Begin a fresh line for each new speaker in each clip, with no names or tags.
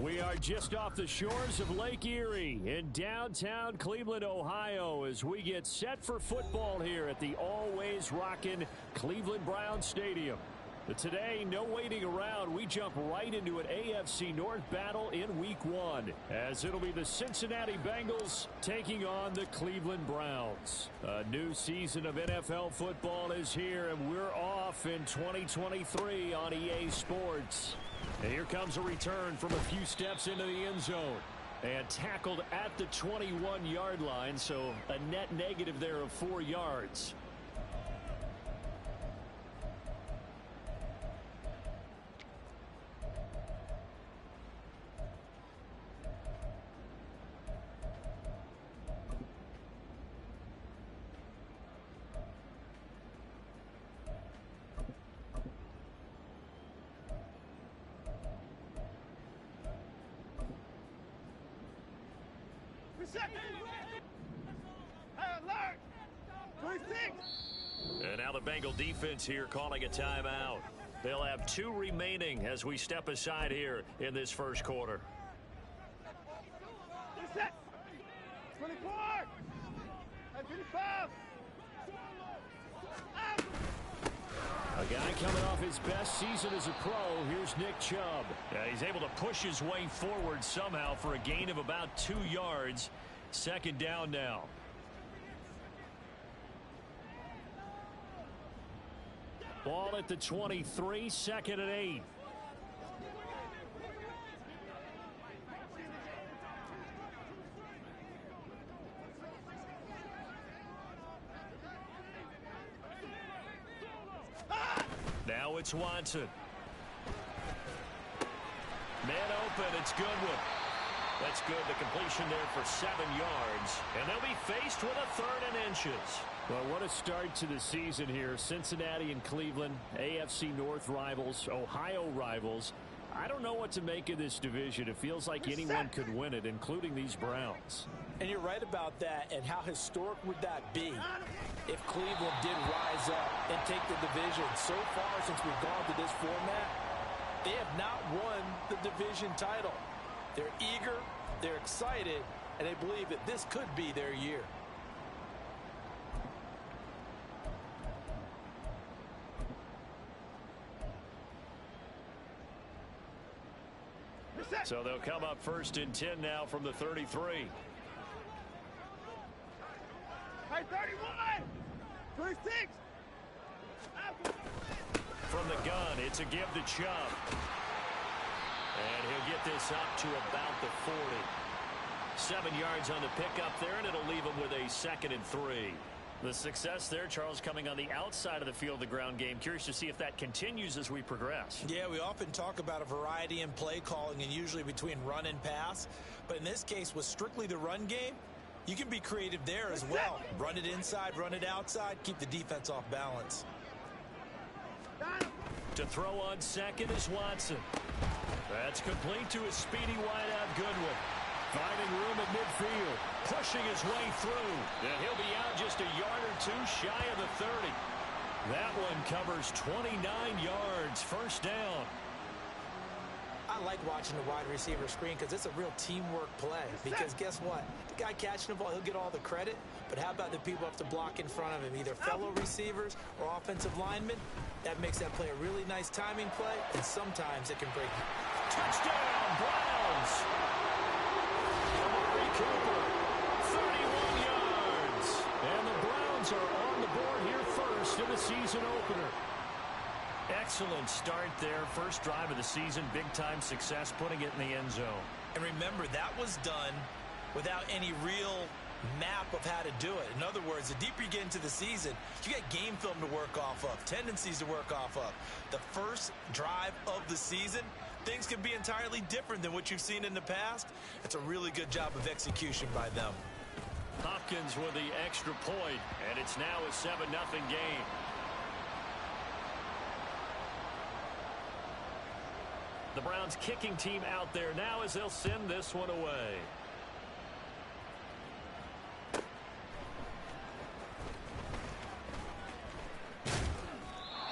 We are just off the shores of Lake Erie in downtown Cleveland, Ohio, as we get set for football here at the always rockin' Cleveland Browns Stadium. But today, no waiting around. We jump right into an AFC North battle in Week 1, as it'll be the Cincinnati Bengals taking on the Cleveland Browns. A new season of NFL football is here, and we're off in 2023 on EA Sports. And here comes a return from a few steps into the end zone. And tackled at the 21-yard line, so a net negative there of 4 yards. And now the Bengal defense here calling a timeout. They'll have 2 remaining as we step aside here in this first quarter.
24! 55!
A guy coming off his best season as a pro. Here's Nick Chubb. He's able to push his way forward somehow for a gain of about 2 yards. Second down now. Ball at the 23, second and 8. Now it's Watson. Man open, it's Goodwin. That's good. The completion there for 7 yards. And they'll be faced with a 3rd and inches. Well, what a start to the season here. Cincinnati and Cleveland, AFC North rivals, Ohio rivals. I don't know what to make of this division. It feels like anyone could win it, including these Browns.
And you're right about that. And how historic would that be if Cleveland did rise up and take the division? So far since we've gone to this format, they have not won the division title. They're eager, they're excited, and they believe that this could be their year.
So they'll come up 1st and 10 now from the 33.
Hey, 31! 26!
From the gun, it's a give to Chubb. And he'll get this up to about the 40. 7 yards on the pickup there, and it'll leave him with a 2nd and 3. The success there, Charles, coming on the outside of the field, the ground game. Curious to see if that continues as we progress.
Yeah, we often talk about a variety in play calling and usually between run and pass. But in this case, with strictly the run game, you can be creative there as well. Run it inside, run it outside, keep the defense off balance.
To throw on second is Watson. That's complete to his speedy wideout Goodwin. Finding room at midfield. Pushing his way through. And he'll be out just a yard or 2 shy of the 30. That one covers 29 yards. First down.
I like watching the wide receiver screen because it's a real teamwork play. Because guess what? The guy catching the ball, he'll get all the credit. But how about the people who have to block in front of him, either fellow receivers or offensive linemen? That makes that play a really nice timing play, and sometimes it can break you.
Touchdown, Browns! Amari Cooper, 31 yards. And the Browns are on the board here first in the season opener. Excellent start there. First drive of the season. Big-time success putting it in the end zone.
And remember, that was done without any real map of how to do it. In other words, the deeper you get into the season, you get game film to work off of, tendencies to work off of. The first drive of the season, things can be entirely different than what you've seen in the past. It's a really good job of execution by them.
Hopkins with the extra point, and it's now a 7-0 game. The Browns kicking team out there now as they'll send this one away.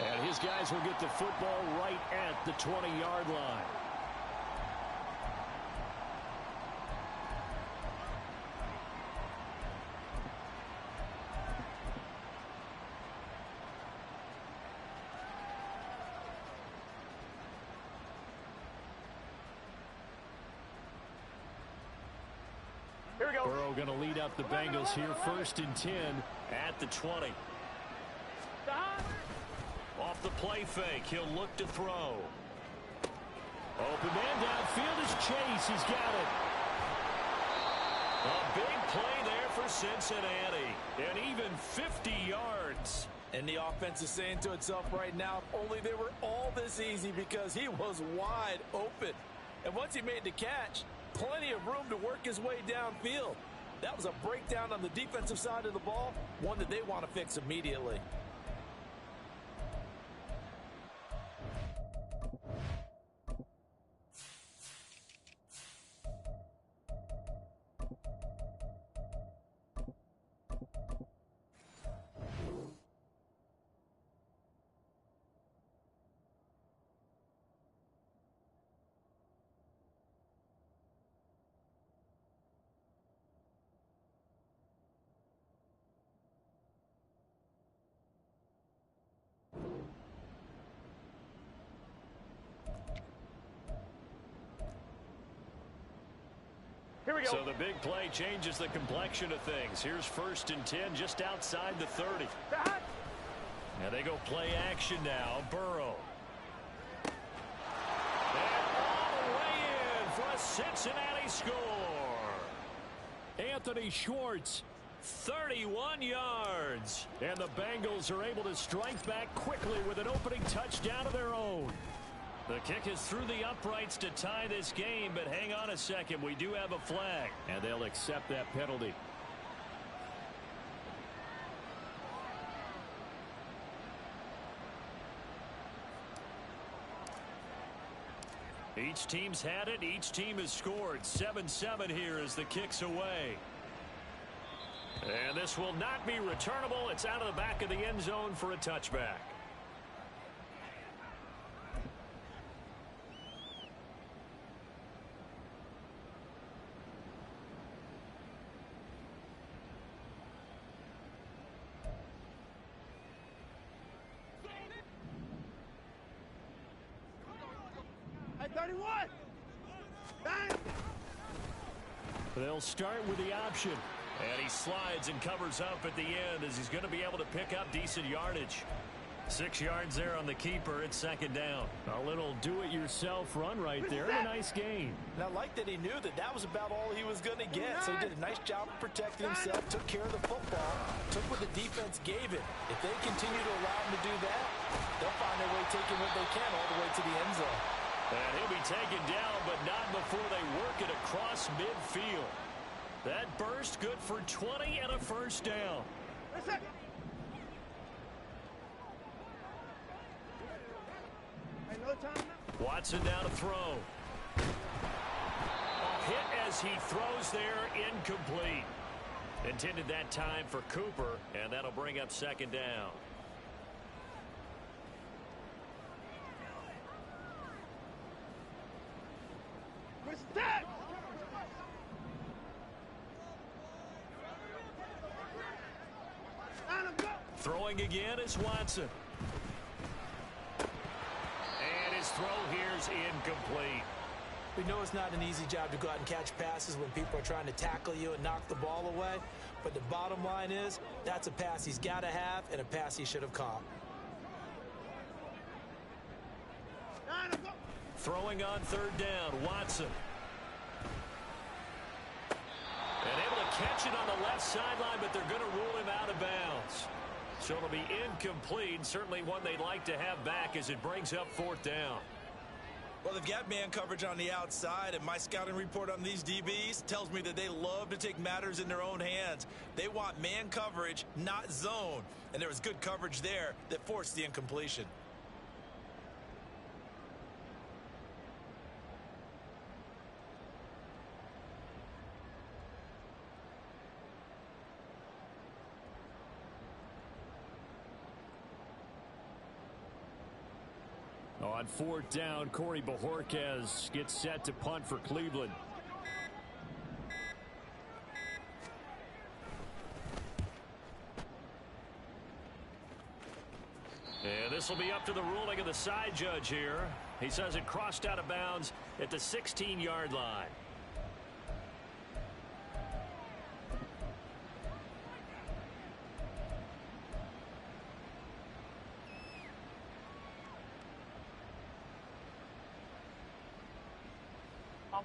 And his guys will get the football right at the 20-yard line.
we go.
Burrow going to lead up the Bengals here, 1st and 10 at the 20.
Stop.
Off the play fake, he'll look to throw. Open man downfield is Chase. He's got it. A big play there for Cincinnati. And even 50 yards.
And the offense is saying to itself right now, only they were all this easy because he was wide open. And once he made the catch, plenty of room to work his way downfield. That was a breakdown on the defensive side of the ball, one that they want to fix immediately.
Here we go.
So the big play changes the complexion of things. Here's 1st and 10 just outside the 30.
Stop.
Now they go play action now. Burrow. And all the way in for a Cincinnati score. Anthony Schwartz, 31 yards. And the Bengals are able to strike back quickly with an opening touchdown of their own. The kick is through the uprights to tie this game, but hang on a second. We do have a flag, and they'll accept that penalty. Each team's had it. Each team has scored. 7-7 here as the kick's away. And this will not be returnable. It's out of the back of the end zone for a touchback.
Hey, 31. Bang.
They'll start with the option. And he slides and covers up at the end as he's going to be able to pick up decent yardage. 6 yards there on the keeper. It's 2nd down. A little do-it-yourself run right there. And a nice gain.
And I like that he knew that that was about all he was going to get. So he did a nice job of protecting himself, took care of the football, took what the defense gave him. If they continue to allow him to do that, they'll find their way taking what they can all the way to the end zone.
And he'll be taken down, but not before they work it across midfield. That burst good for 20 and a 1st down.
Listen. Hey, no time now.
Watson down to throw. A hit as he throws there, incomplete. Intended that time for Cooper, and that'll bring up 2nd down.
Respect.
Throwing again is Watson. And his throw here's incomplete.
We know it's not an easy job to go out and catch passes when people are trying to tackle you and knock the ball away. But the bottom line is, that's a pass he's got to have and a pass he should have caught.
Throwing on 3rd down, Watson. And able to catch it on the left sideline, but they're going to rule him out of bounds. So it'll be incomplete, certainly one they'd like to have back as it brings up 4th down.
Well, they've got man coverage on the outside, and my scouting report on these DBs tells me that they love to take matters in their own hands. They want man coverage, not zone. And there was good coverage there that forced the incompletion.
On 4th down, Corey Bojorquez gets set to punt for Cleveland. And this will be up to the ruling of the side judge here. He says it crossed out of bounds at the 16-yard line.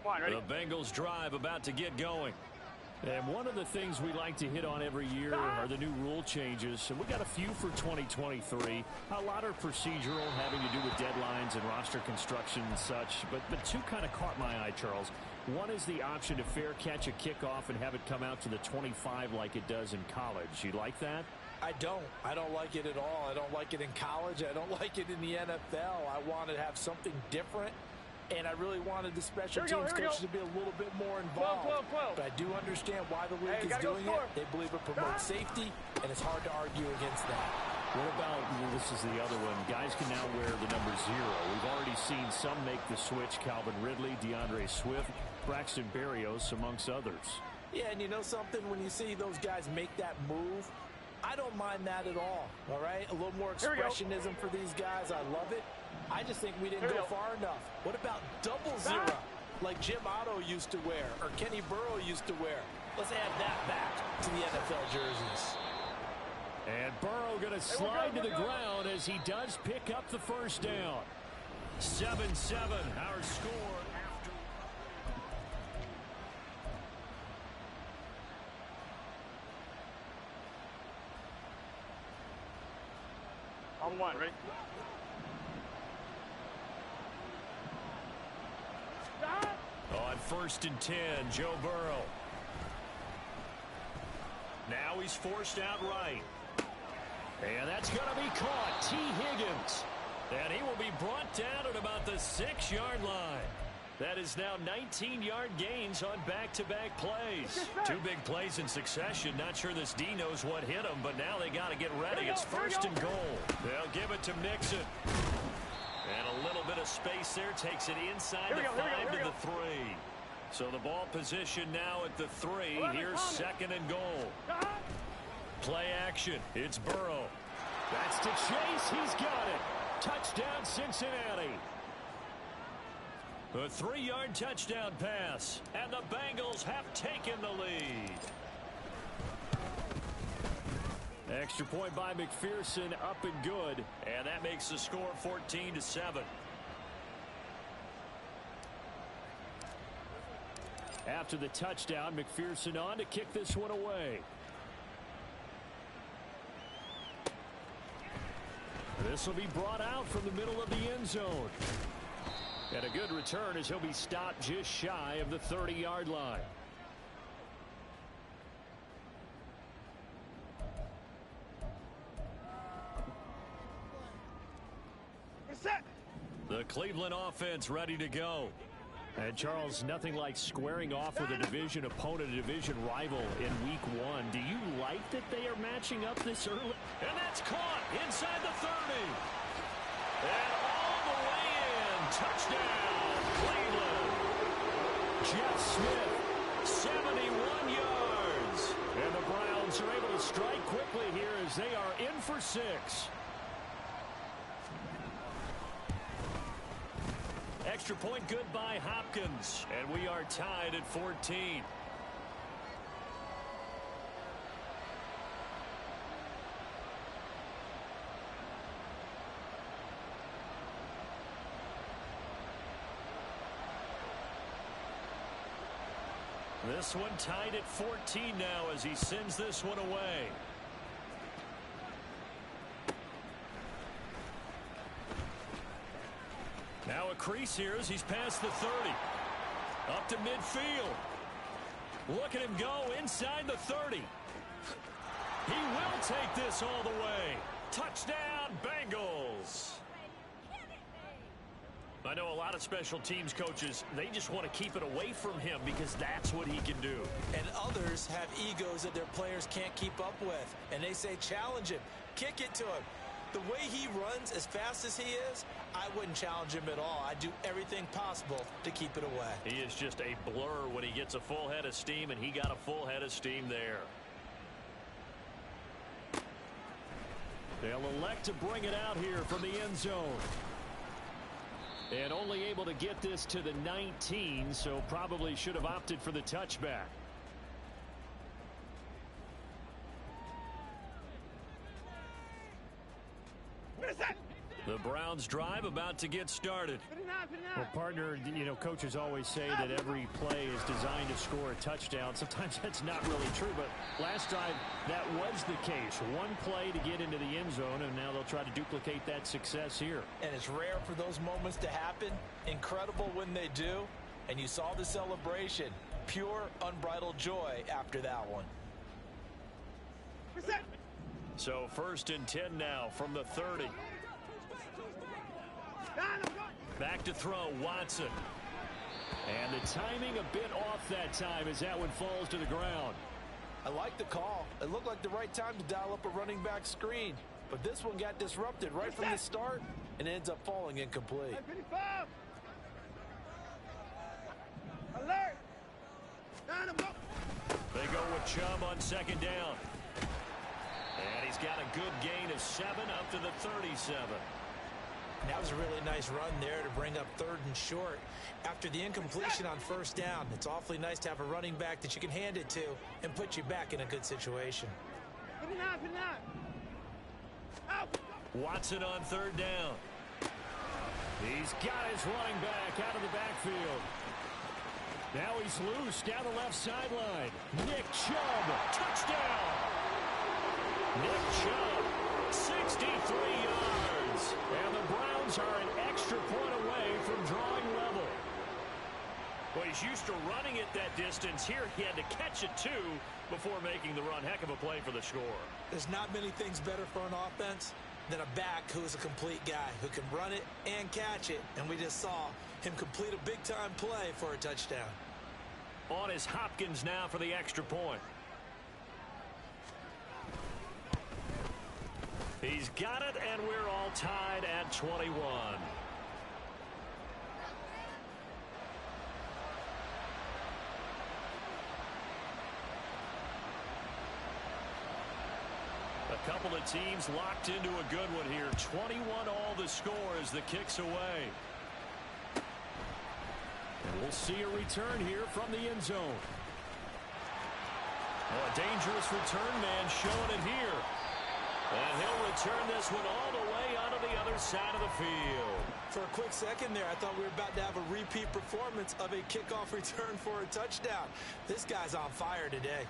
The Bengals drive about to get going. And one of the things we like to hit on every year are the new rule changes. And we got a few for 2023. A lot are procedural, having to do with deadlines and roster construction and such. But two kind of caught my eye, Charles. One is the option to fair catch a kickoff and have it come out to the 25 like it does in college. You like that?
I don't like it at all. I don't like it in college. I don't like it in the NFL. I want to have something different. And I really wanted the special teams coaches to be a little bit more involved. But I do understand why the league is doing it. They believe it promotes safety, and it's hard to argue against that.
What about, this is the other one, guys can now wear the number 0. We've already seen some make the switch. Calvin Ridley, DeAndre Swift, Braxton Berrios, amongst others. Yeah, and you know something? When you see those guys make that move, I don't mind that at all right? A little more expressionism for these guys. I love it. I just think we didn't go far enough. What about double 0, like Jim Otto used to wear or Kenny Burrow used to wear? Let's add that back to the NFL jerseys. And Burrow going to slide to the ground as he does pick up the first down. 7-7, our score.
On one, ready?
On 1st and 10, Joe Burrow. Now he's forced out right. And that's going to be caught. T. Higgins. And he will be brought down at about the 6-yard line. That is now 19-yard gains on back-to-back plays. 2 big plays in succession. Not sure this D knows what hit him, but now they got to get ready. It's 1st and goal. They'll give it to Mixon. And a little bit of space there. Takes it inside the 5 to the 3. So the ball position now at the 3. Here's 2nd and goal. Play action. It's Burrow. That's to Chase. He's got it. Touchdown, Cincinnati. A 3-yard touchdown pass. And the Bengals have taken the lead. Extra point by McPherson, up and good. And that makes the score 14-7. After the touchdown, McPherson on to kick this one away. This will be brought out from the middle of the end zone. And a good return as he'll be stopped just shy of the 30-yard line. The Cleveland offense ready to go. And Charles, nothing like squaring off with a division opponent, a division rival in week 1. Do you like that they are matching up this early? And that's caught inside the 30. And all the way in. Touchdown, Cleveland. Jeff Smith, 71 yards. And the Browns are able to strike quickly here as they are in for 6. Extra point good by Hopkins. And we are tied at 14. This one tied at 14 now as he sends this one away. Now a crease here as he's past the 30. Up to midfield. Look at him go inside the 30. He will take this all the way. Touchdown, Bengals. I know a lot of special teams coaches, they just want to keep it away from him because that's what he can do.
And others have egos that their players can't keep up with. And they say challenge him, kick it to him. The way he runs as fast as he is, I wouldn't challenge him at all. I'd do everything possible to keep it away.
He is just a blur when he gets a full head of steam, and he got a full head of steam there. They'll elect to bring it out here from the end zone. And only able to get this to the 19, so probably should have opted for the touchback. The Browns drive about to get started.
59, 59.
Well, partner, you know, coaches always say that every play is designed to score a touchdown. Sometimes that's not really true, but last drive that was the case. One play to get into the end zone, and now they'll try to duplicate that success here.
And it's rare for those moments to happen. Incredible when they do. And you saw the celebration. Pure, unbridled joy after that one.
Reset.
So 1st and 10 now from the 30. Back to throw, Watson. And the timing a bit off that time as that one falls to the ground.
I like the call. It looked like the right time to dial up a running back screen. But this one got disrupted right from the start and ends up falling incomplete.
55. Alert.
They go with Chubb on 2nd down. And he's got a good gain of 7 up to the 37.
That was a really nice run there to bring up 3rd and short. After the incompletion on 1st down, it's awfully nice to have a running back that you can hand it to and put you back in a good situation.
59, 59. Out.
Watson on 3rd down. He's got his running back out of the backfield. Now he's loose down the left sideline. Nick Chubb, touchdown. Nick Chubb, 63 yards. And the Browns are an extra point away from drawing level. Well, he's used to running it that distance. Here he had to catch it, too, before making the run. Heck of a play for the score.
There's not many things better for an offense than a back who's a complete guy who can run it and catch it. And we just saw him complete a big-time play for a touchdown.
On is Hopkins now for the extra point. He's got it, and we're all tied at 21. A couple of teams locked into a good one here. 21 all the score as the kick's away. And we'll see a return here from the end zone. Oh, a dangerous return man showing it here. And he'll return this one all the way onto the other side of the field.
For a quick second there, I thought we were about to have a repeat performance of a kickoff return for a touchdown. This guy's on fire today.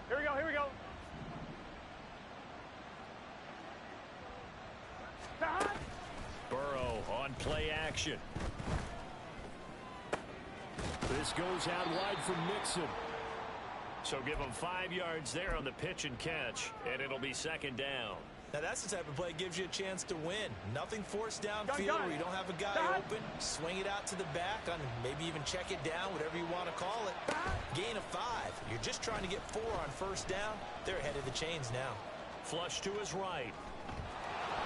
Here we go, here we go.
Burrow on play action. This goes out wide from Mixon. So give him 5 yards there on the pitch and catch, and it'll be 2nd down.
Now that's the type of play that gives you a chance to win. Nothing forced downfield where you don't have a guy open. Swing it out to the back, on maybe even check it down, whatever you want to call it. Gain of 5. You're just trying to get 4 on 1st down. They're ahead of the chains now.
Flush to his right.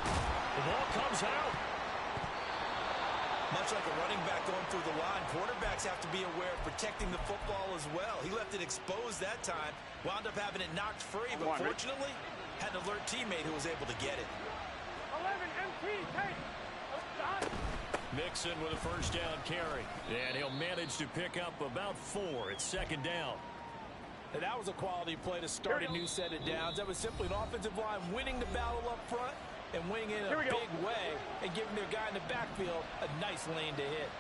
The ball comes out.
Much like a running back going through the line, quarterbacks have to be aware of protecting the football as well. He left it exposed that time, wound up having it knocked free, but fortunately, had an alert teammate who was able to get it.
11 MP, take.
Mixon with a 1st down carry. And he'll manage to pick up about 4. It's 2nd down.
Now that was a quality play to start a new set of downs. That was simply an offensive line winning the battle up front and winning in a big way and giving their guy in the backfield a nice lane to hit.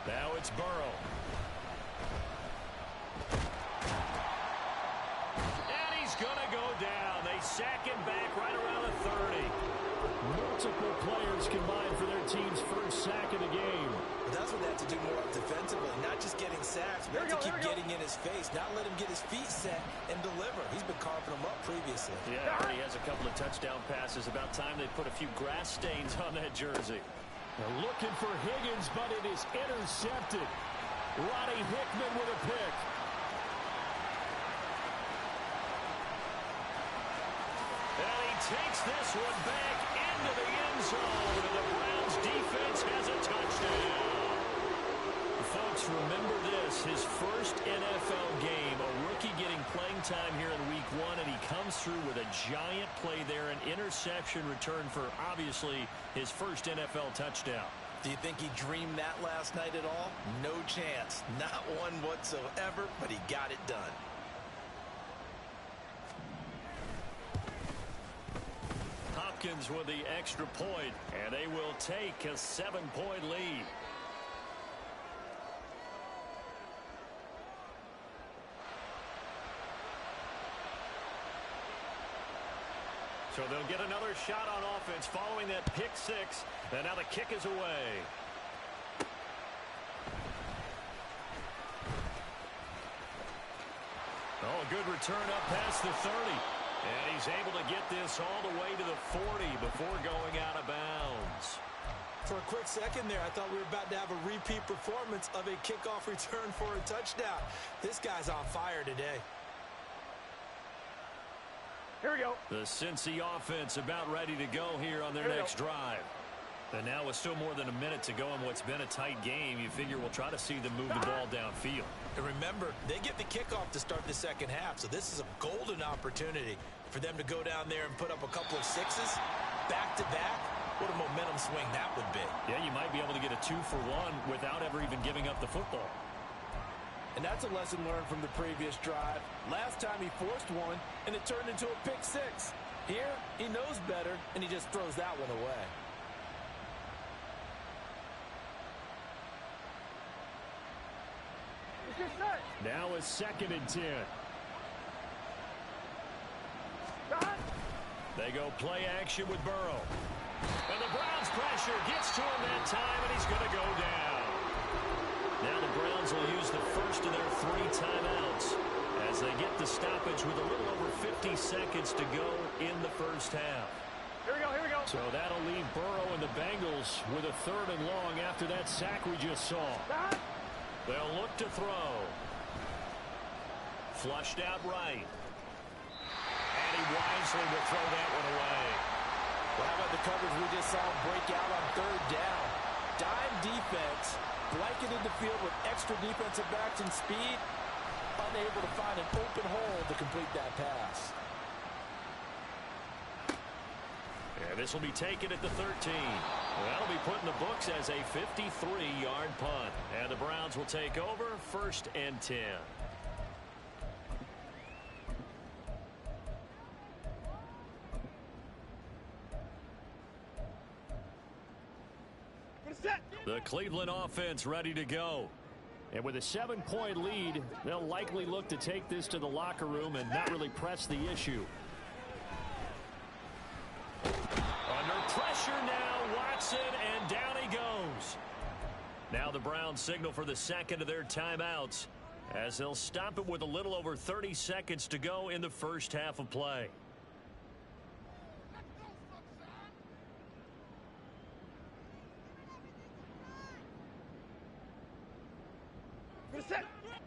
Now it's Burrow. And he's going to go down. They sack him back right around the 30. Multiple players combined for their team's 1st sack of the game.
That's what they have to do more defensively, not just getting sacks, but to keep getting in his face, not let him get his feet set and deliver. He's been carving them up previously.
Yeah, already has a couple of touchdown passes. About time they put a few grass stains on that jersey. They're looking for Higgins, but it is intercepted. Roddy Hickman with a pick. And he takes this one back into the end zone, and the Browns defense has a touchdown. Folks, remember this, his 1st NFL game, a rookie getting playing time here in week 1, and he comes through with a giant play there, an interception return for, obviously, his 1st NFL touchdown.
Do you think he dreamed that last night at all? No chance. Not one whatsoever, but he got it done.
Hopkins with the extra point, and they will take a 7-point lead. So they'll get another shot on offense following that pick six. And now the kick is away. Oh, a good return up past the 30. And he's able to get this all the way to the 40 before going out of bounds.
For a quick second there, I thought we were about to have a repeat performance of a kickoff return for a touchdown. This guy's on fire today.
Here we go.
The Cincy offense about ready to go here on their next drive. And now with still more than a minute to go in what's been a tight game, you figure we'll try to see them move the ball downfield.
And remember, they get the kickoff to start the second half, so this is a golden opportunity for them to go down there and put up a couple of sixes back-to-back. What a momentum swing that would be.
Yeah, you might be able to get a 2-for-1 without ever even giving up the football.
And that's a lesson learned from the previous drive. Last time he forced one, and it turned into a pick six. Here, he knows better, and he just throws that one away.
Now a 2nd and 10. They go play action with Burrow. And the Browns pressure gets to him that time, and he's going to go down. Now the Browns will use the first of their 3 timeouts as they get the stoppage with a little over 50 seconds to go in the first half.
Here we go, here we go.
So that'll leave Burrow and the Bengals with a 3rd and long after that sack we just saw. They'll look to throw. Flushed out right. And he wisely will throw that one away.
Well, how about the coverage we just saw break out on 3rd down? Dime defense, blanketed the field with extra defensive backs and speed, unable to find an open hole to complete that pass.
And this will be taken at the 13. That'll be put in the books as a 53-yard punt. And the Browns will take over 1st and 10. The Cleveland offense ready to go. And with a 7-point lead, they'll likely look to take this to the locker room and not really press the issue. Under pressure now, Watson, and down he goes. Now the Browns signal for the 2nd of their timeouts as they'll stop it with a little over 30 seconds to go in the first half of play.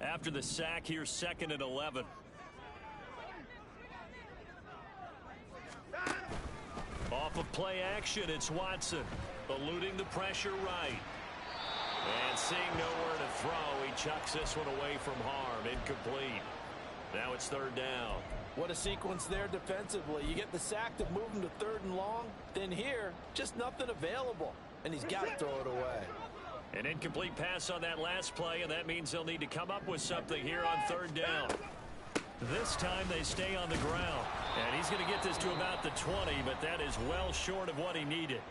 After the sack, here's 2nd and 11. Off of play action, it's Watson. Eluding the pressure right. And seeing nowhere to throw, he chucks this one away from harm. Incomplete. Now it's 3rd down.
What a sequence there defensively. You get the sack to move him to 3rd and long. Then here, just nothing available. And he's got to throw it away.
An incomplete pass on that last play, and that means they'll need to come up with something here on 3rd down. This time they stay on the ground. And he's going to get this to about the 20, but that is well short of what he needed.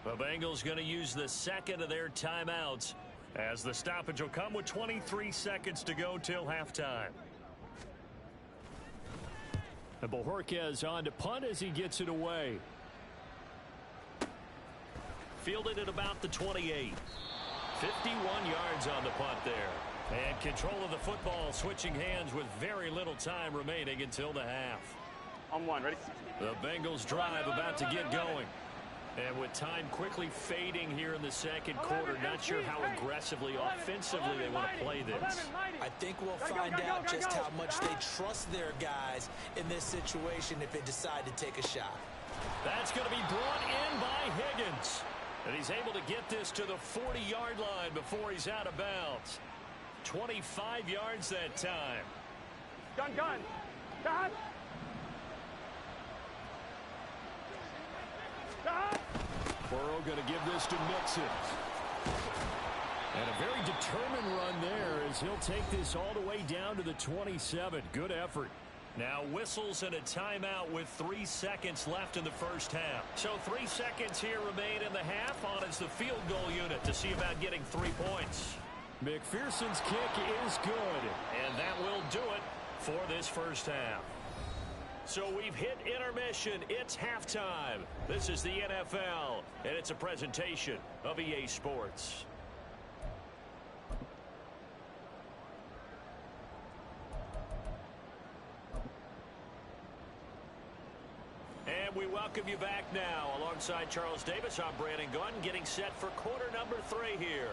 The Bengals going to use the 2nd of their timeouts as the stoppage will come with 23 seconds to go till halftime. And Bojorquez on to punt as he gets it away. Fielded at about the 28. 51 yards on the punt there. And control of the football switching hands with very little time remaining until the half.
On 1, ready?
The Bengals drive about to get going. And with time quickly fading here in the 2nd quarter, not sure how aggressively, offensively they want to play this.
I think we'll find out just how much they trust their guys in this situation if they decide to take a shot.
That's going to be brought in by Higgins. And he's able to get this to the 40-yard line before he's out of bounds. 25 yards that time.
Gun.
For Burrow going to give this to Mixon. And a very determined run there as he'll take this all the way down to the 27. Good effort. Now whistles and a timeout with 3 seconds left in the first half. So 3 seconds here remain in the half. On is the field goal unit to see about getting 3 points. McPherson's kick is good. And that will do it for this first half. So we've hit intermission. It's halftime. This is the NFL, and it's a presentation of EA Sports. And we welcome you back now. Alongside Charles Davis, I'm Brandon Gunn, getting set for quarter number 3 here.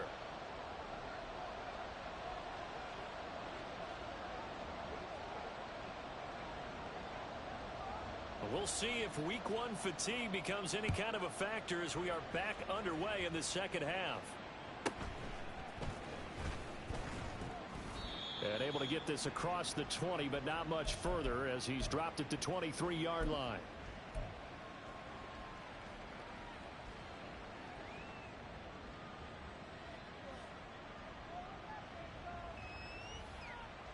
We'll see if week 1 fatigue becomes any kind of a factor as we are back underway in the second half. And able to get this across the 20, but not much further as he's dropped it to 23-yard line.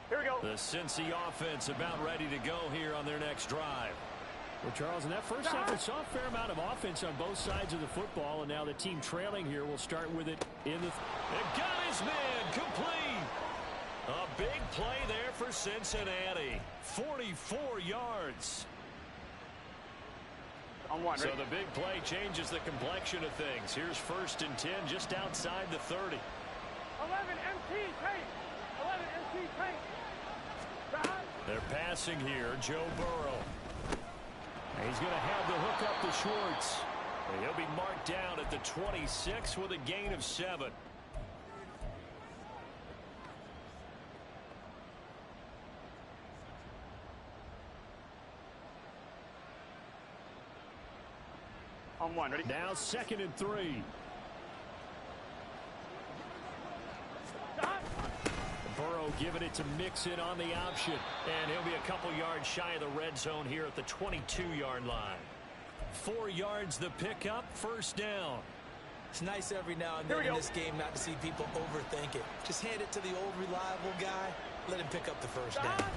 Here we go.
The Cincy offense about ready to go here on their next drive. Well, Charles, in that first half, we saw a fair amount of offense on both sides of the football, and now the team trailing here will start with it in the... And got his man complete. A big play there for Cincinnati. 44 yards.
On 1, ready?
So the big play changes the complexion of things. Here's 1st and 10 just outside the 30.
11 MT tank. 11 MT tank.
They're passing here. Joe Burrow. He's going to have the hook up to Schwartz. And he'll be marked down at the 26 with a gain of 7.
On 1, ready?
Now 2nd and 3. Burrow giving it to Mixon on the option. And he'll be a couple yards shy of the red zone here at the 22-yard line. 4 yards the pickup, 1st down.
It's nice every now and then in this game not to see people overthink it. Just hand it to the old reliable guy. Let him pick up the 1st down.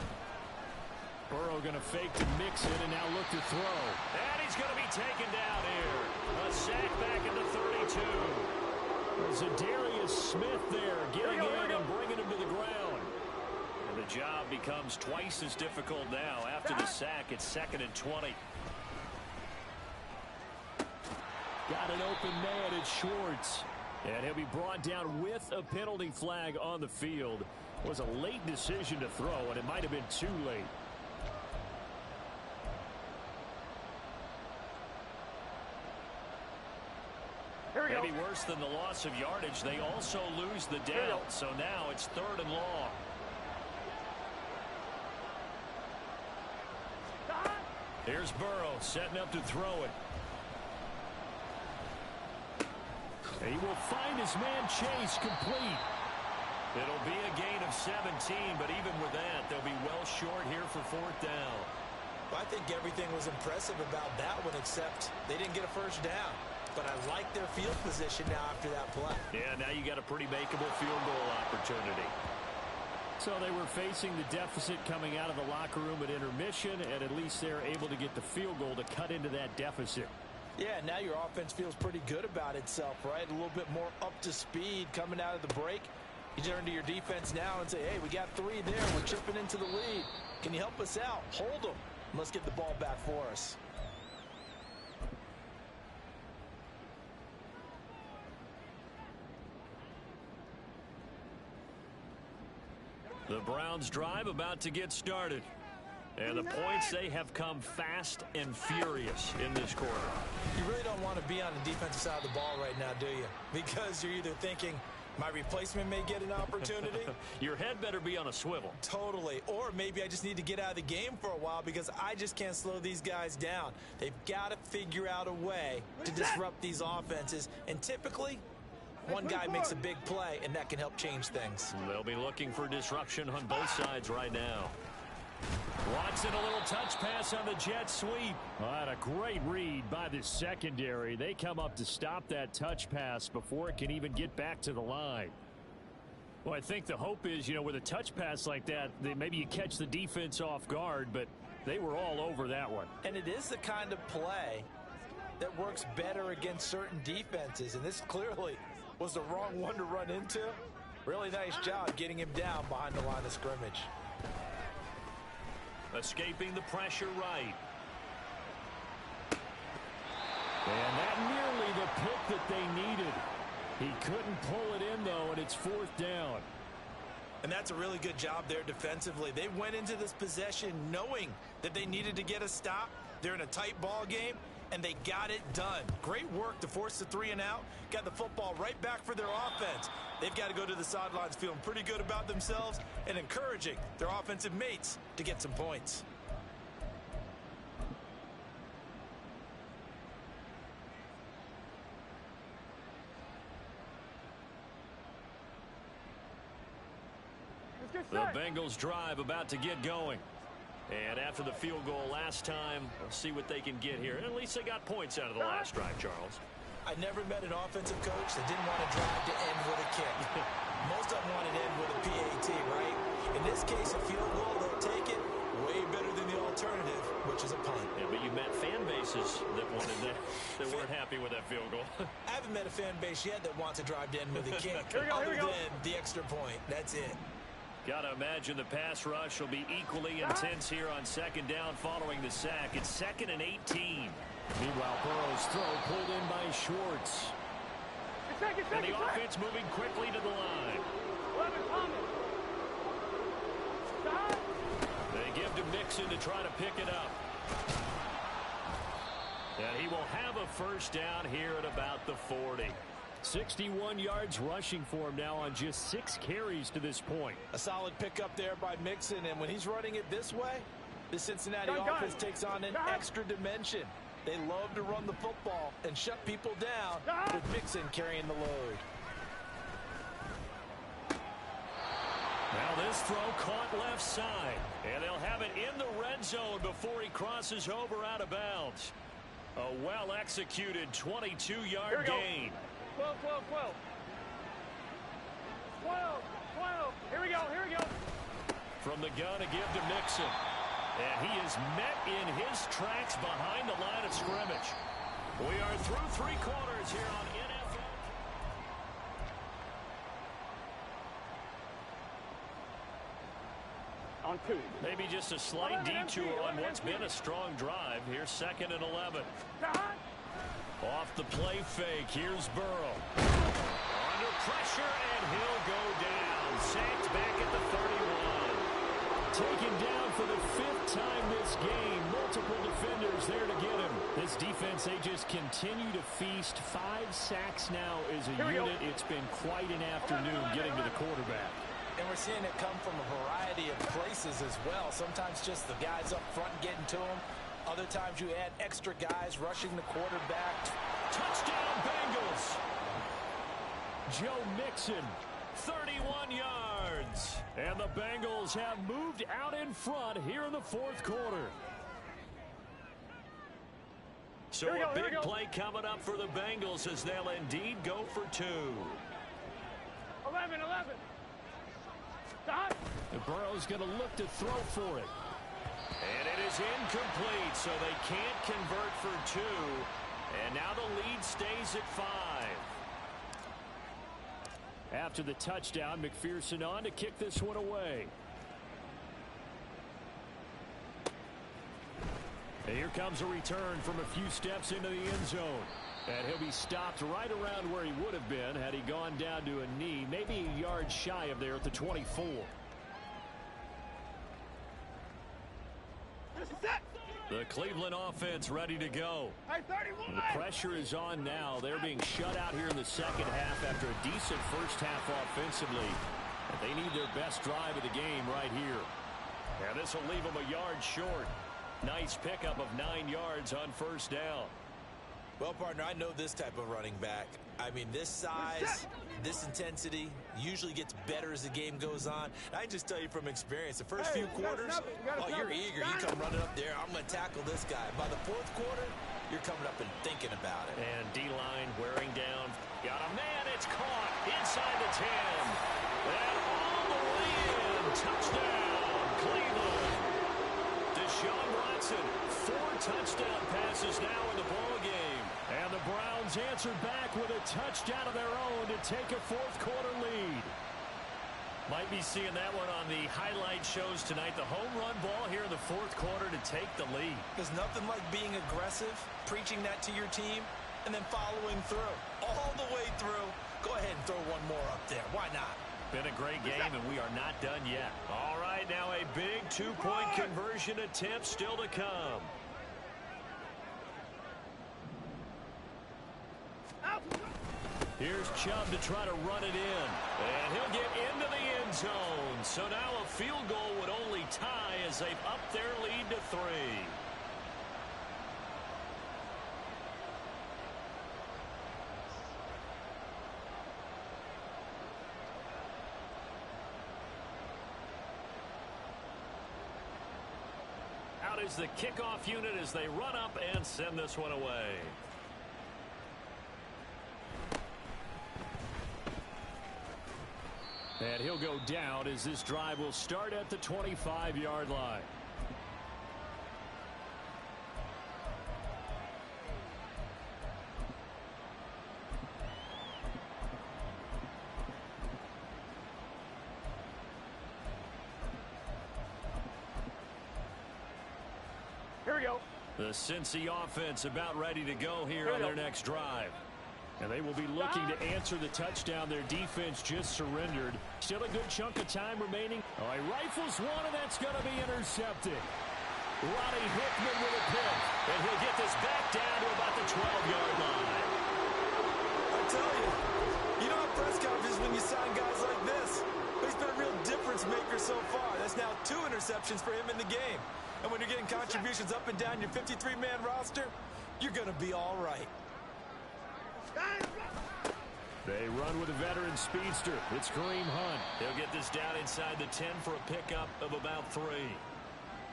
Burrow going to fake to Mixon and now look to throw. And he's going to be taken down here. A sack back at the 32. Zadarius Smith there getting in and bringing him to the ground. And the job becomes twice as difficult now. After the sack, it's 2nd and 20. Got an open man, it's Schwartz. And he'll be brought down with a penalty flag on the field. It was a late decision to throw, and it might have been too late. Maybe worse than the loss of yardage, they also lose the down. So now it's 3rd and long. Here's Burrow setting up to throw it. He will find his man Chase complete. It'll be a gain of 17, but even with that, they'll be well short here for 4th down.
Well, I think everything was impressive about that one, except they didn't get a 1st down. But I like their field position now after that play.
Yeah, now you got a pretty makeable field goal opportunity. So they were facing the deficit coming out of the locker room at intermission, and at least they're able to get the field goal to cut into that deficit.
Yeah, now your offense feels pretty good about itself, right? A little bit more up to speed coming out of the break. You turn to your defense now and say, hey, we got 3 there. We're chipping into the lead. Can you help us out? Hold them. Let's get the ball back for us.
The Browns drive about to get started. And the points, they have come fast and furious in this quarter.
You really don't want to be on the defensive side of the ball right now, do you? Because you're either thinking, my replacement may get an opportunity.
Your head better be on a swivel.
Totally. Or maybe I just need to get out of the game for a while because I just can't slow these guys down. They've got to figure out a way to disrupt these offenses. And typically, one guy makes a big play, and that can help change things.
They'll be looking for disruption on both sides right now. Watson, a little touch pass on the jet sweep. What a great read by the secondary. They come up to stop that touch pass before it can even get back to the line. Well, I think the hope is, with a touch pass like that, maybe you catch the defense off guard, but they were all over that one.
And it is the kind of play that works better against certain defenses, and this clearly was the wrong one to run into. Really nice job getting him down behind the line of scrimmage.
Escaping the pressure right. And that nearly the pick that they needed. He couldn't pull it in, though, and it's 4th down.
And that's a really good job there defensively. They went into this possession knowing that they needed to get a stop. They're in a tight ball game, and they got it done. Great work to force the 3 and out. Got the football right back for their offense. They've got to go to the sidelines feeling pretty good about themselves and encouraging their offensive mates to get some points.
The Bengals drive about to get going. And after the field goal last time, we'll see what they can get here. At least they got points out of the last drive, Charles.
I never met an offensive coach that didn't want to drive to end with a kick. Most of them wanted to end with a PAT, right? In this case, a field goal, they'll take it way better than the alternative, which is a punt.
Yeah, but you met fan bases that wanted that weren't happy with that field goal.
I haven't met a fan base yet that wants to drive to end with a kick other than the extra point. That's it.
Got to imagine the pass rush will be equally intense here on 2nd down following the sack. It's 2nd and 18. Meanwhile, Burrow's throw pulled in by Schwartz. And the offense moving quickly to the line. They give to Mixon to try to pick it up. And he will have a 1st down here at about the 40. 61 yards rushing for him now on just 6 carries to this point.
A solid pickup there by Mixon, and when he's running it this way, the Cincinnati offense takes on an extra dimension. They love to run the football and shut people down with Mixon carrying the load.
Now this throw caught left side, and they'll have it in the red zone before he crosses over out of bounds. A well-executed 22-yard gain.
12. Here we go.
From the gun to give to Mixon. And he is met in his tracks behind the line of scrimmage. We are through 3 quarters here on NFL.
On 2.
Maybe just a slight detour on what's been a strong drive. Here's 2nd and 11. Off the play fake, here's Burrow. Under pressure, and he'll go down. Sacked back at the 31. Taken down for the 5th time this game. Multiple defenders there to get him. This defense, they just continue to feast. 5 sacks now as a unit. It's been quite an afternoon getting to the quarterback.
And we're seeing it come from a variety of places as well. Sometimes just the guys up front getting to him. Other times you add extra guys rushing the quarterback.
Touchdown Bengals. Joe Mixon, 31 yards. And the Bengals have moved out in front here in the 4th quarter. So a big play coming up for the Bengals as they'll indeed go for 2.
11.
The Burrow's going to look to throw for it. And it is incomplete, so they can't convert for 2. And now the lead stays at 5. After the touchdown, McPherson on to kick this one away. And here comes a return from a few steps into the end zone. And he'll be stopped right around where he would have been had he gone down to a knee, maybe a yard shy of there at the 24. The Cleveland offense ready to go. The pressure is on now. They're being shut out here in the 2nd half after a decent 1st half offensively. And they need their best drive of the game right here. And this will leave them a yard short. Nice pickup of 9 yards on 1st down.
Well, partner, I know this type of running back. I mean, this size, this intensity usually gets better as the game goes on. I can just tell you from experience, the first few quarters, you're eager. You come running up there, I'm going to tackle this guy. By the fourth quarter, you're coming up and thinking about it.
And D-line wearing down. Got a man, it's caught inside the 10. And all the way in. Touchdown, Cleveland. Deshaun Watson, 4 touchdown passes now in the ball game. And the Browns answered back with a touchdown of their own to take a fourth-quarter lead. Might be seeing that one on the highlight shows tonight. The home run ball here in the fourth quarter to take the lead.
There's nothing like being aggressive, preaching that to your team, and then following through. All the way through. Go ahead and throw one more up there. Why not?
Been a great game, and we are not done yet. All right, now a big 2-point conversion attempt still to come. Here's Chubb to try to run it in. And he'll get into the end zone. So now a field goal would only tie as they've upped their lead to 3. Out is the kickoff unit as they run up and send this one away. And he'll go down as this drive will start at the 25-yard line.
Here we go.
The Cincy offense about ready to go here on their next drive. And they will be looking to answer the touchdown their defense just surrendered. Still a good chunk of time remaining. Oh, he rifles one, and that's going to be intercepted. Ronnie Hickman with a pick. And he'll get this back down to about the 12-yard line.
I tell you don't have press conferences when you sign guys like this. But he's been a real difference maker so far. That's now 2 interceptions for him in the game. And when you're getting contributions up and down your 53-man roster, you're going to be all right.
They run with a veteran speedster. It's Kareem Hunt. He'll get this down inside the 10 for a pickup of about 3.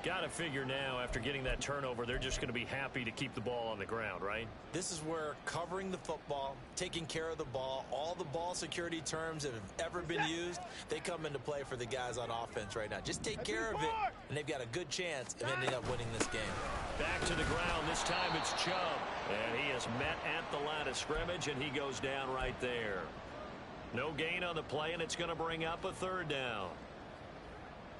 Got to figure now, after getting that turnover, they're just going to be happy to keep the ball on the ground, right?
This is where covering the football, taking care of the ball, all the ball security terms that have ever been used, they come into play for the guys on offense right now. Just take care of it, and they've got a good chance of ending up winning this game.
Back to the ground. This time it's Chubb. And he is met at the line of scrimmage, and he goes down right there. No gain on the play, and it's going to bring up a 3rd down.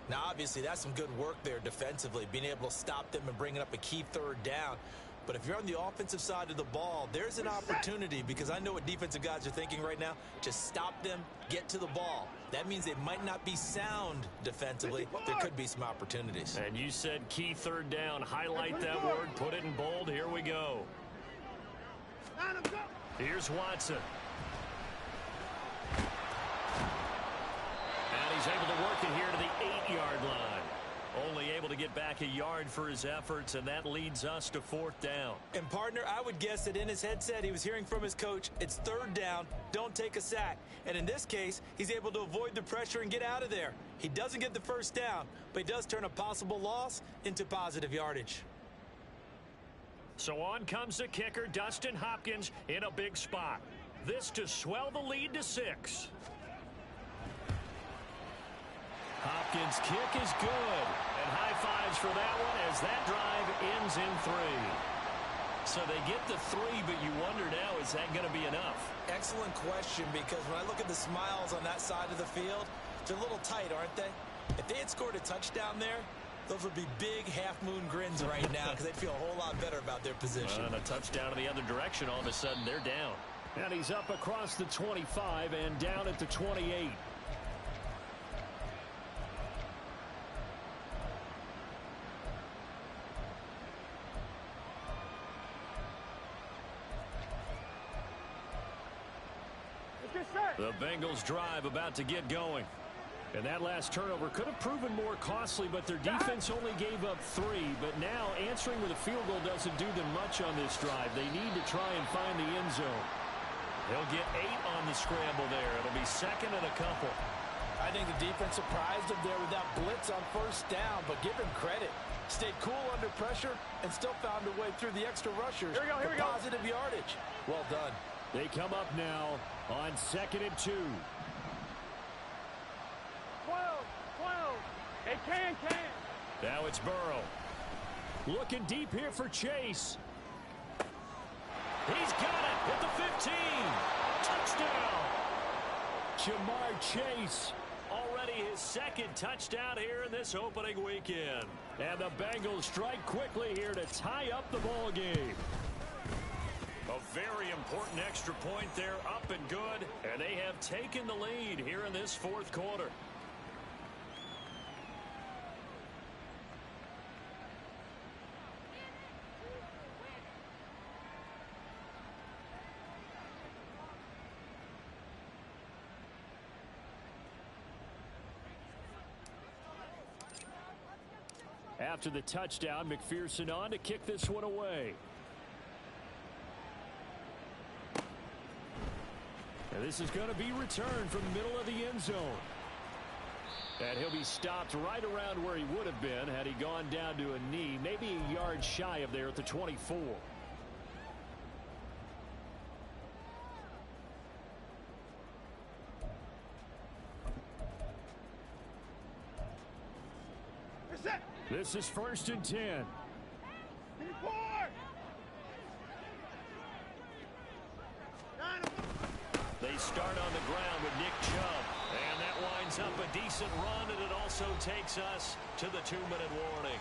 Now, obviously, that's some good work there defensively, being able to stop them and bringing up a key 3rd down. But if you're on the offensive side of the ball, there's an opportunity, because I know what defensive guys are thinking right now. Just stop them, get to the ball. That means they might not be sound defensively. There could be some opportunities.
And you said key 3rd down. Highlight that word. Put it in bold. Here we go. Here's Watson. And he's able to work it here to the 8-yard line. Only able to get back a yard for his efforts, and that leads us to 4th down.
And, partner, I would guess that in his headset he was hearing from his coach, it's 3rd down, don't take a sack. And in this case, he's able to avoid the pressure and get out of there. He doesn't get the 1st down, but he does turn a possible loss into positive yardage.
So on comes the kicker, Dustin Hopkins, in a big spot. This to swell the lead to 6. Hopkins' kick is good. And high fives for that one as that drive ends in 3. So they get the 3, but you wonder now, is that going to be enough?
Excellent question, because when I look at the smiles on that side of the field, they're a little tight, aren't they? If they had scored a touchdown there, those would be big half-moon grins right now, because they'd feel a whole lot better about their position.
And a touchdown in the other direction, all of a sudden they're down. And he's up across the 25 and down at the 28. The Bengals drive about to get going. And that last turnover could have proven more costly, but their defense only gave up 3. But now answering with a field goal doesn't do them much on this drive. They need to try and find the end zone.
They'll get 8 on the scramble there. It'll be second and a couple.
I think the defense surprised him there with that blitz on first down, but give him credit. Stayed cool under pressure and still found a way through the extra rushers
here we go.
Positive yardage. Well done.
They come up now on 2nd and 2.
12. They can.
Now it's Burrow. Looking deep here for Chase. He's got it at the 15. Touchdown. Jamar Chase. Already his 2nd touchdown here in this opening weekend. And the Bengals strike quickly here to tie up the ball game. A very important extra point there, up and good. And they have taken the lead here in this 4th quarter. After the touchdown, McPherson on to kick this one away. And this is going to be returned from the middle of the end zone. And he'll be stopped right around where he would have been had he gone down to a knee, maybe a yard shy of there at the 24. This is 1st and 10. They start on the ground with Nick Chubb. And that winds up a decent run, and it also takes us to the 2-minute warning.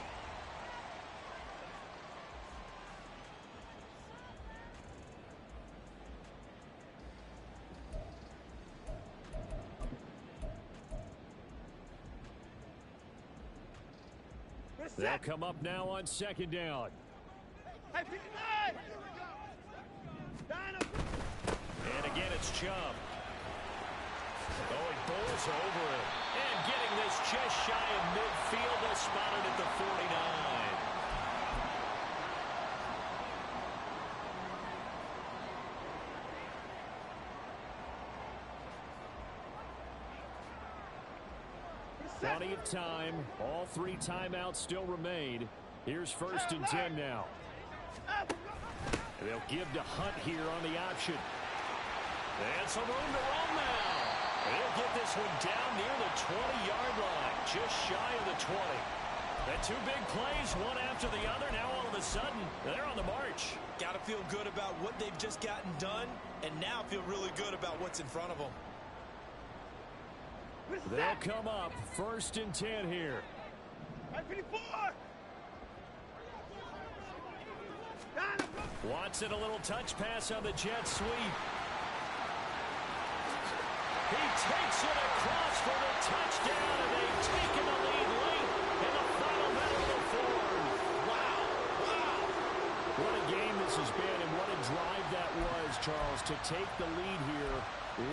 They'll come up now on 2nd down. And again, it's Chubb. Oh, he bowls over it. And getting this just shy of midfield. They'll spot it at the 49. Plenty of time. All 3 timeouts still remain. Here's 1st and 10 now. They'll give to Hunt here on the option. And some room to run now. They'll get this one down near the 20-yard line, just shy of the 20. And 2 big plays, one after the other. Now all of a sudden, they're on the march.
Got to feel good about what they've just gotten done, and now feel really good about what's in front of them.
They'll come up 1st and 10 here. Watson, a little touch pass on the jet sweep. He takes it across for the touchdown, and they've taken the lead late in the final minute of the 4th. Wow. What a game this has been, and what a drive that was, Charles, to take the lead here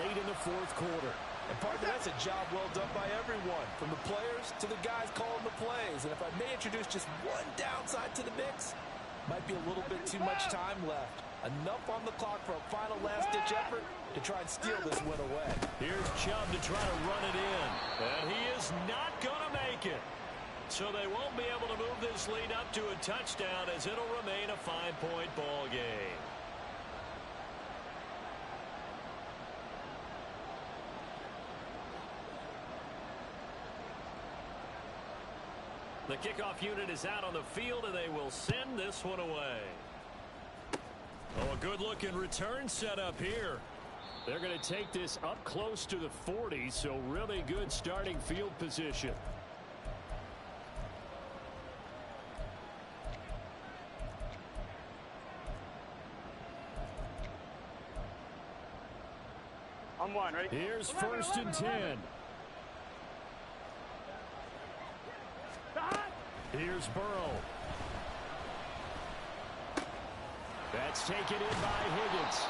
late in the 4th quarter.
And partner, that's a job well done by everyone, from the players to the guys calling the plays. And if I may introduce just one downside to the mix, might be a little bit too much time left. Enough on the clock for a final last-ditch effort to try and steal this win away.
Here's Chubb to try to run it in. And he is not going to make it. So they won't be able to move this lead up to a touchdown, as it'll remain a 5-point ball game. The kickoff unit is out on the field, and they will send this one away. Oh, a good-looking return setup here. They're going to take this up close to the 40, so really good starting field position.
On 1, ready?
Here's 1st and 10. Here's Burrow. That's taken in by Higgins.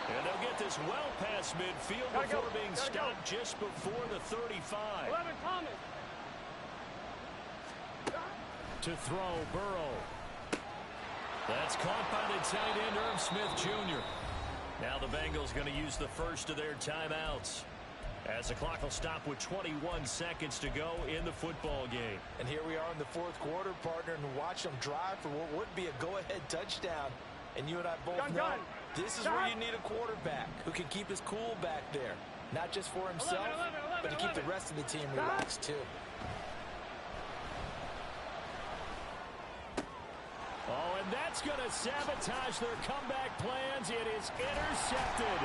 And they'll get this this well past midfield before being stopped just before the 35.
11, Thomas.
To throw, Burrow. That's caught by the tight end, Irv Smith Jr. Now the Bengals going to use the first of their timeouts, as the clock will stop with 21 seconds to go in the football game.
And here we are in the fourth quarter, partner, and watch them drive for what would be a go-ahead touchdown. And you and I both know this is where you need a quarterback who can keep his cool back there. Not just for himself, but to keep the rest of the team relaxed, too.
Oh, and that's going to sabotage their comeback plans. It is intercepted.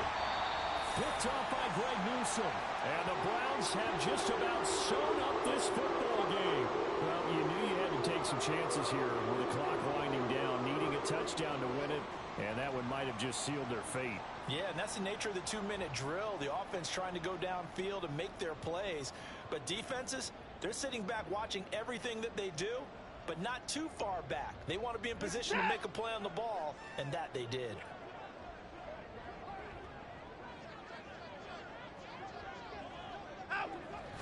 Picked off by Greg Newsome. And the Browns have just about sewn up this football game. Well, you knew you had to take some chances here with the clock winding down, needing a touchdown to win it, and that one might have just sealed their fate.
Yeah, and that's the nature of the 2-minute drill. The offense trying to go downfield and make their plays. But defenses, they're sitting back watching everything that they do, but not too far back. They want to be in position to make a play on the ball, and that they did.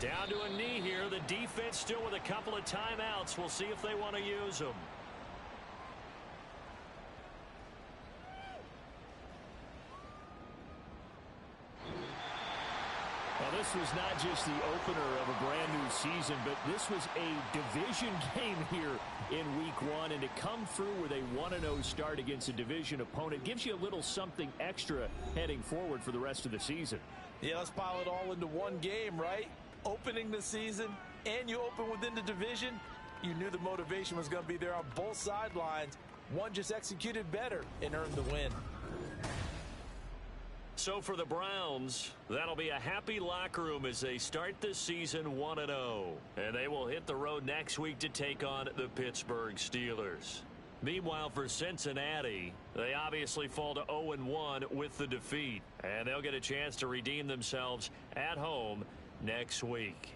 Down to a knee here. The defense still with a couple of timeouts. We'll see if they want to use them. Well, this was not just the opener of a brand new season, but this was a division game here in week one. And to come through with a 1-0 start against a division opponent gives you a little something extra heading forward for the rest of the season.
Yeah, let's pile it all into one game, right? Opening the season, and you open within the division. You knew the motivation was going to be there on both sidelines. One just executed better and earned the win.
So for the Browns, that'll be a happy locker room as they start this season 1-0. And they will hit the road next week to take on the Pittsburgh Steelers. Meanwhile, for Cincinnati, they obviously fall to 0-1 with the defeat. And they'll get a chance to redeem themselves at home next week.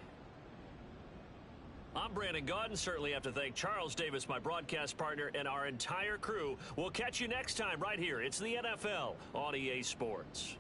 I'm Brandon Gaudin. Certainly have to thank Charles Davis, my broadcast partner, and our entire crew. We'll catch you next time right here. It's the NFL on EA Sports.